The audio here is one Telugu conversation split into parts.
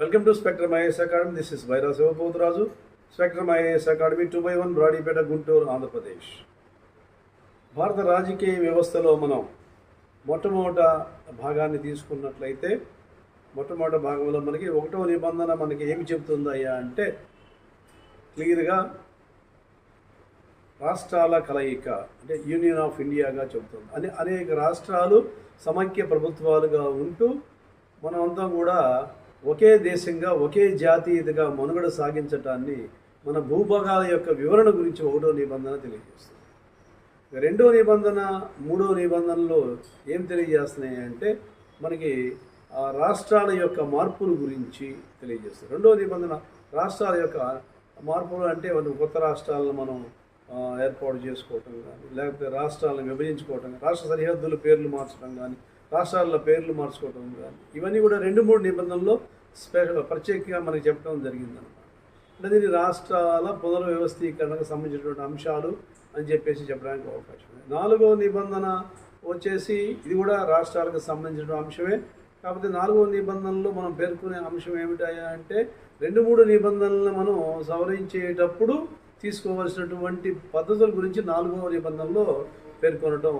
Welcome to spectrum IAS academy. This is Vaira Sivapothuraju. Spectrum IAS academy 2/1 Brodipet, Guntur, Andhra Pradesh. భారత రాజకీయ వ్యవస్థలో మనం మొట్టమొదట భాగాన్ని తీసుకున్నట్లయితే మొట్టమొదటి భాగంలో మనకి 1వ నిబంధన మనకి ఏమి చెబుతుందయ్యా అంటే క్లియర్గా రాష్ట్రాల కలయిక అంటే యూనియన్ ఆఫ్ ఇండియాగా చెబుతుంది. అనేక రాష్ట్రాలు సమైక్య ప్రభుత్వాలుగా ఉంటూ మనమంతా కూడా ఒకే దేశంగా ఒకే జాతీయతగా మనుగడ సాగించటాన్ని మన భూభాగాల యొక్క వివరణ గురించి 1వ నిబంధన తెలియజేస్తుంది. 2వ నిబంధన 3వ నిబంధనలో ఏం తెలియజేస్తున్నాయి అంటే మనకి రాష్ట్రాల యొక్క మార్పుల గురించి తెలియజేస్తుంది. 2వ నిబంధన రాష్ట్రాల యొక్క మార్పులు అంటే కొత్త రాష్ట్రాలను మనం ఏర్పాటు చేసుకోవటం కానీ, లేకపోతే రాష్ట్రాలను విభజించుకోవటం కానీ, రాష్ట్ర సరిహద్దుల పేర్లు మార్చడం కానీ, రాష్ట్రాల పేర్లు మార్చుకోవటం కానీ, ఇవన్నీ కూడా 2-3 నిబంధనల్లో ప్రత్యేకంగా మనకి చెప్పడం జరిగిందనమాట. అంటే దీన్ని రాష్ట్రాల పునర్వ్యవస్థీకరణకు సంబంధించినటువంటి అంశాలు అని చెప్పడానికి అవకాశం ఉంది. 4వ నిబంధన వచ్చేసి ఇది కూడా రాష్ట్రాలకు సంబంధించిన అంశమే. కాకపోతే 4వ నిబంధనలో మనం పేర్కొనే అంశం ఏమిటా అంటే 2-3 నిబంధనలను మనం సవరించేటప్పుడు తీసుకోవాల్సినటువంటి పద్ధతుల గురించి 4వ నిబంధనలో పేర్కొనడం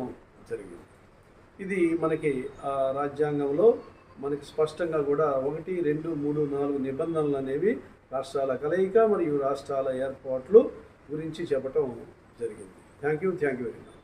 జరిగింది. ఇది మనకి రాజ్యాంగంలో మనకి స్పష్టంగా కూడా 1, 2, 3, 4 నిబంధనలు అనేవి రాష్ట్రాల కలయిక మరియు రాష్ట్రాల ఏర్పాట్లు గురించి చెప్పటం జరిగింది. Thank you very much.